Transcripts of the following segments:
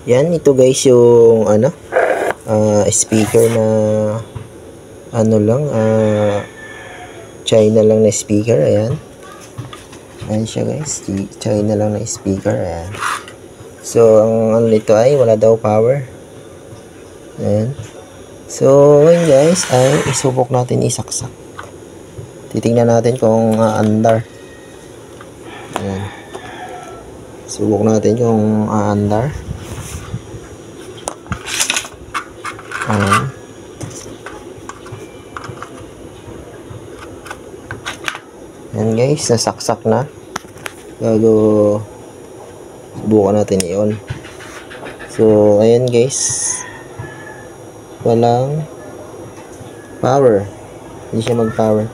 Yan, ito guys yung speaker na China lang na speaker. Ayan. Ayan siya guys. China lang na speaker. Ayan. So, ang nito ay wala daw power. Ayan. So, ngayon guys ay isubok natin isaksak. Titingnan natin kung aandar. Ayan. Subok natin kung aandar. Ayan. Ayan guys, nasaksak na. Bago subukan natin i-on. So, ayan guys. Walang power. Hindi siya mag-power.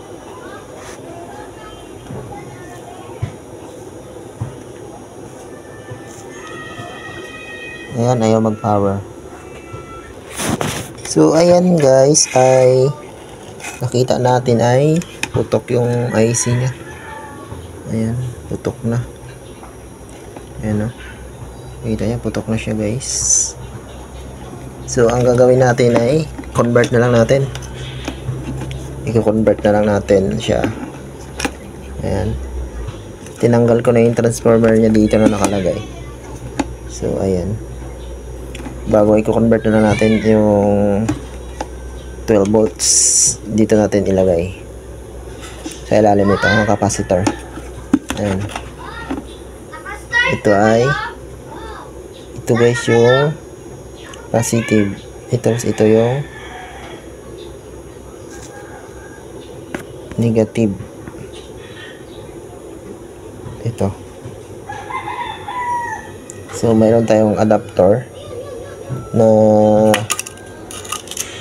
Ayan, ayaw mag-power. So, ayan guys, ay nakita natin ay putok yung IC niya. Ayan, putok na. Ayan o. Nakita niya, putok na siya guys. So, ang gagawin natin ay convert na lang natin. I-convert na lang natin siya. Ayan. Tinanggal ko na yung transformer niya dito na nakalagay. So, ayan. Bago i-convert na lang natin yung 12 volts dito natin ilagay sa ilalim nito ang capacitor. Ayan. Ito guys yung positive. Ito yung negative. Ito. So mayroon tayong adapter na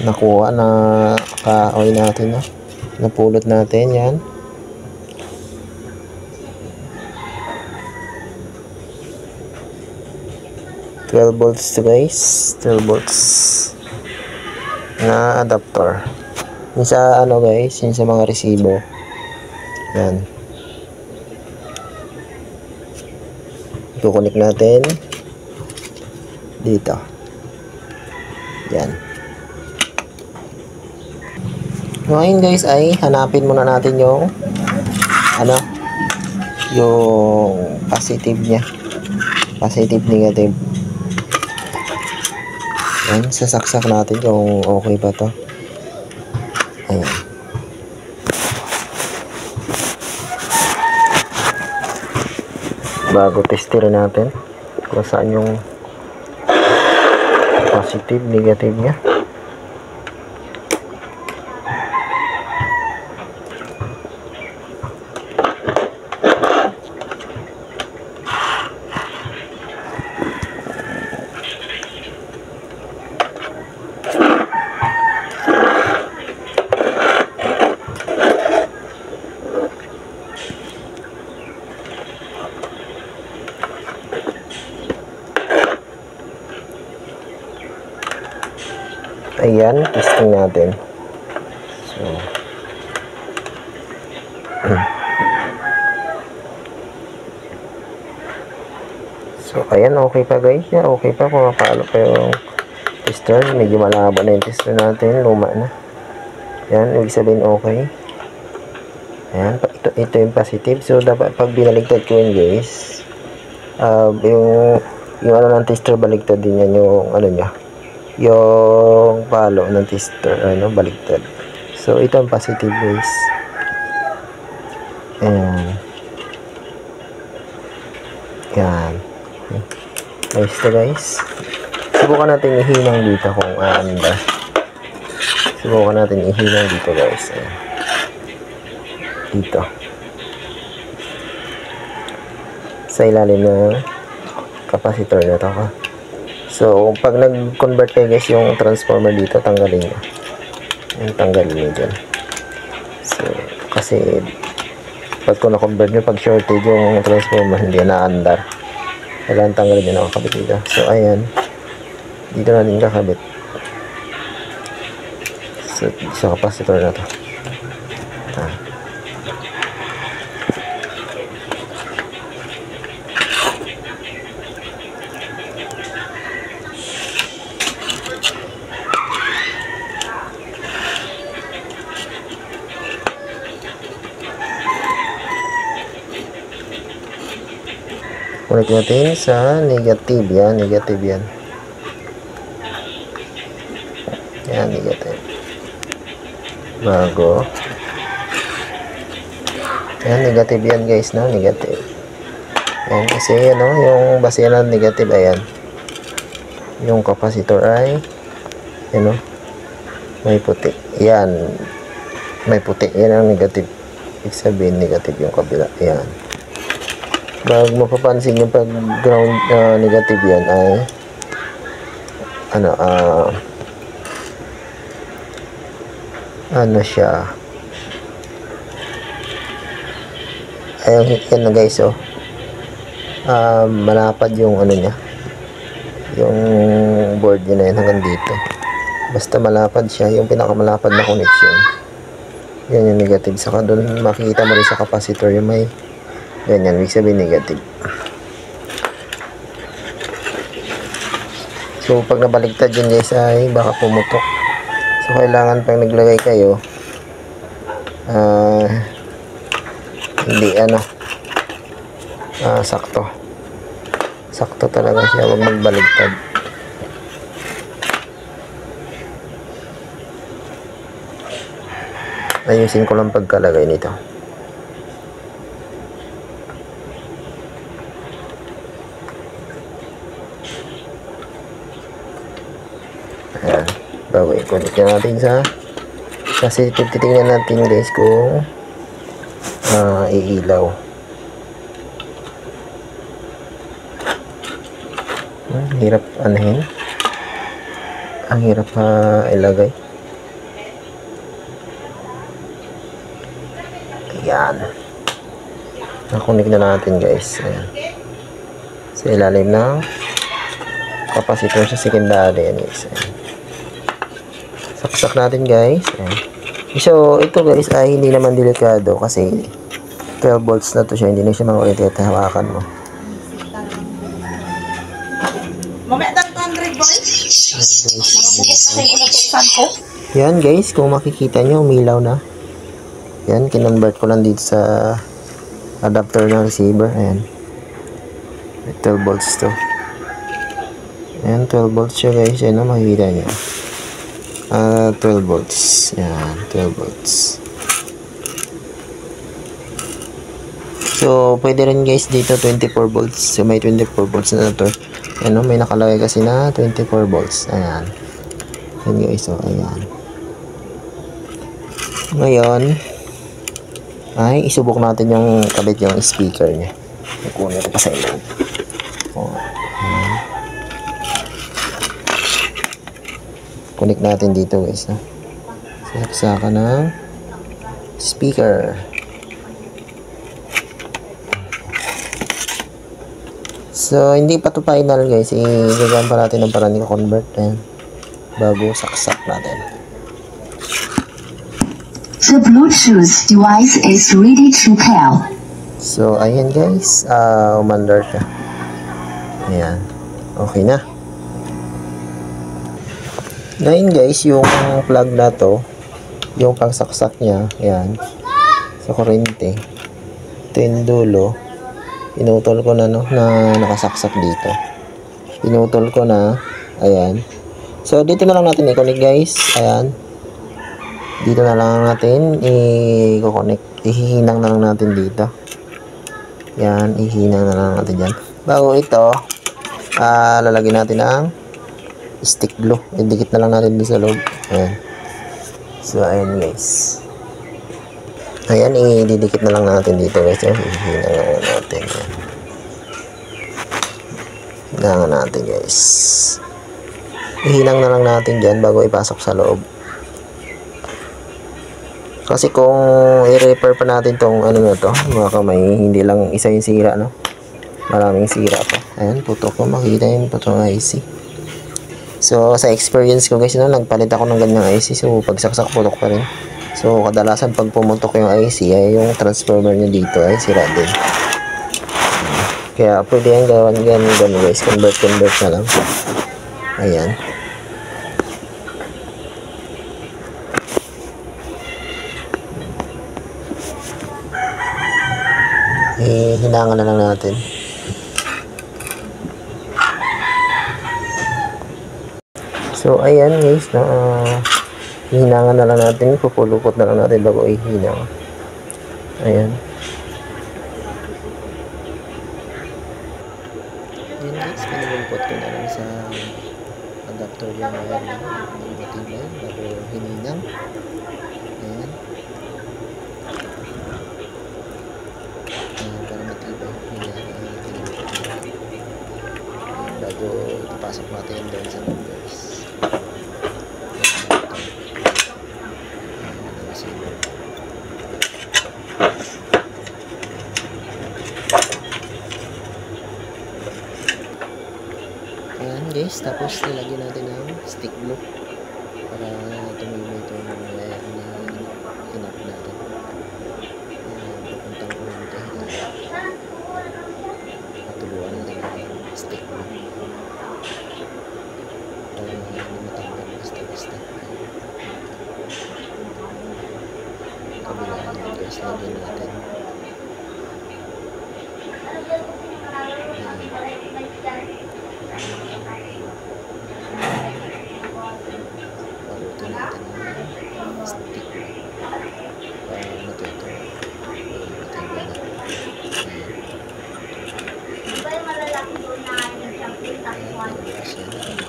nakuha na ka-oil natin, no? Napulot natin yan. $12 volts to guys. 12 volts na adapter. Yung sa guys, yung sa mga resibo. Yan. Ikukunik natin dito. Yan. Ngayon guys ay hanapin muna natin yung yung positive niya. Positive, negative. Yan, sasaksak natin kung okay ba to. Ayan. Bago testerin natin kung saan yung positive, negative niya. Ayan, testing natin. So ayan, okay pa guys. Yeah, okay pa, pumapalo pa yung tester. Medyo malabo na yung tester natin, luma na. Ayan, ibig sabihin okay. Ayan, ito yung positive. So dapat pag binaligtad ko yun guys, yung ng tester, baligtad din yan yung niya. Yung palo ng tester, baligtad. So ito ang positive guys. Ayan. Yan. Nice to guys. Subukan natin ihinang dito kung aanda. Subukan natin ihinang dito guys. Ayan. Dito. Sa ilalim ng capacitor na to. So, pag nag-convert kayo guys yung transformer dito, tanggalin nyo. Yung tanggalin nyo dyan. So, kasi pag kung na-convert nyo, pag shorted yung transformer, hindi na-andar. Kailangan tanggalin nyo na kakabit dito. So, ayan. Dito natin kakabit. So, sa capacitor na to. Connect natin sa negative. Yan, negative yan. Yan, negative. Bago. Yan, negative yan guys, no? Negative. Yan, kasi ano, yung basehan ng negative, ayan. Yung capacitor ay, ano, may puti. Yan. May puti. Yan ang negative. Ibig sabihin, negative yung kabila. Yan. Pag mapapansin yung pag ground negative yan ay, ano, ano siya, ayun, yan na guys, oh. Malapad yung ano niya, yung board niya na yan hanggang dito. Basta malapad siya, yung pinakamalapad na connection, yan yung negative. Saka doon makikita mo rin sa capacitor yung may ganyan, ibig sabihin negative. So pag nabaligtad yun guys ay baka pumutok. So kailangan pag naglagay kayo, hindi ano, sakto talaga siya, huwag magbaligtad. Ayusin ko lang pagkalagay nito. Ayan, bago i-connect natin sa, kasi titingnan natin guys kung iilaw. Hirap anahin, ang hirap ilagay. Ayan, nakunik na natin guys. Ayan, sa ilalim ng capacitor sa secondary. Yan guys. Ayan, saksak natin guys. Ayan. So ito guys ay hindi naman delikado kasi 12 volts na to siya, hindi na siya makulit at hawakan mo. Mamaya 200 boys. Yan guys, kung makikita nyo umilaw na. Yan, kinonvert ko lang dito sa adapter ng receiver. Ayan, 12 volts to. Ayan, 12 volts siya guys. Yan, makikita nyo. 12 volts. Yan, 12 volts. So, pwede rin guys dito 24 volts. So, may 24 volts na to. Ano, may nakalagay kasi na 24 volts. Ayan. Ayan guys, so, ayan. Ngayon, ay, isubok natin yung kabit yung speaker niya. Kukunin ko pa sa ilo. Oh, ayan. Connect natin dito guys, no? Saksakan ng speaker. So, hindi pa ito final guys. Igagawin pa natin ng parang i-convert. Ayan. Bago saksak natin. The Bluetooth device is ready to pair. So, ayan guys. Umandar siya. Ayan. Okay na. Ngayon guys, yung plug na to, yung pangsaksak niya, ayan, sa kuryente. Ito yung dulo. Pinutol ko na, no, na nakasaksak dito. Pinutol ko na. Ayan. So, dito na lang natin i-connect guys. Ayan. Dito na lang natin i-connect. Ihihinang na lang natin dito. Ayan. Ihihinang na lang natin dyan. Bago ito, lalagyan natin ang stick glue. Idikit na lang natin dito sa loob. Ayan. So, ayan guys. Ayan, ididikit na lang natin dito guys. Hihinang na lang natin. Hihinang natin guys. Hihinang na lang natin dyan bago ipasok sa loob. Kasi kung i-repair pa natin tong ano na to, mga kamay, hindi lang isa yung sira, no? Maraming sira pa. Ayan, putok ko. Makita yung putok ng IC. So, sa experience ko guys, no, nagpalit ako ng ganyang IC. So, pagsaksak putok pa rin. So, kadalasan pag pumutok yung IC, ay yung transformer nyo dito ay sira din. Kaya, pwede yung gawin guys. Convert na lang. Ayan. Hinangan na lang natin. So, ayan guys, hihinangan na lang natin, pupulupot na lang natin bago ihinang. Ayan. Ayan guys, pinulupot ko na lang sa adapter yung wire na matibay bago hininang. Ayan. Para matibay. Bago ipasok natin doon sa numbers. Ayan guys, tapos nilagyan natin ng stick glue para tumibay ito yung wire na hinap natin. Papuntang kurente. Patuluan natin ng stick glue para hindi matanggal basta-basta. Kabilaan guys, lagyan natin. Palutin natin ng stick para matuto. Matibay na.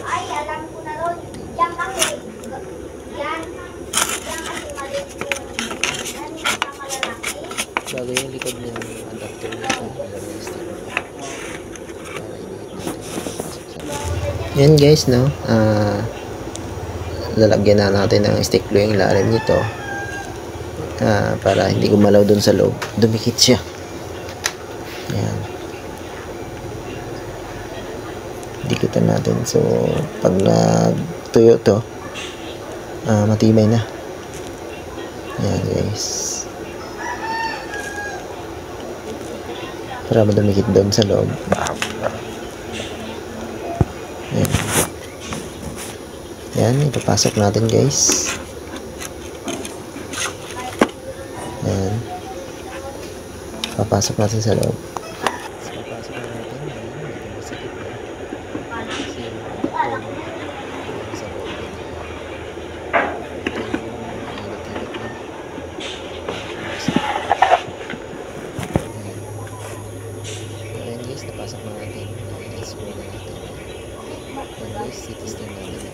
Ay, alam ko na ron. Yan kasi. Yan. Yan kasi maliit ko. Yan yung malalaki. Bago yung likod ng adapter nito. Yan guys, no? Lalagyan na natin ng stick glue yung ilalim nito. Para hindi gumalaw dun sa loob. Dumikit siya. Yan. Dikitan natin. So, pag natuyo to, matibay na. Yan guys. Para madumikit doon sa loob. Yan. Yan, ipapasok natin guys. Yan. Papasok natin sa loob. Papasok natin. Ayan guys, napasok na natin. I-screw na natin. Ayan guys, sitistin natin.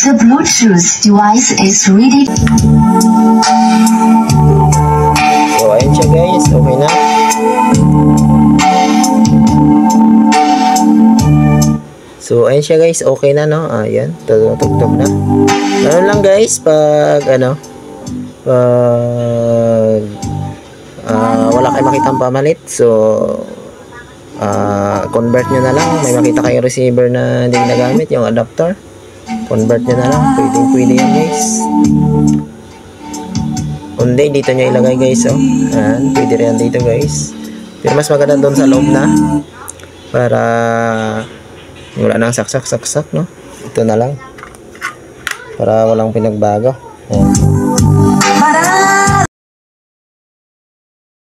The Bluetooth device is ready. So, ayun siya guys. Okay na. So, ayun siya guys. Okay na, no? Ayan. Tutugtog na. Ganun lang guys. Pag, wala kayo makitang pamalit. So, convert nyo na lang. May makita kayong receiver na hindi ginagamit. Yung adapter. Convert nyo na lang. Pwede yan guys. Kundi dito nyo ilagay guys. Oh. Ayan. Pwede rin dito guys. Pero mas maganda doon sa loob na. Para wala nang saksak no. Ito na lang. Para walang pinagbago. Ayan.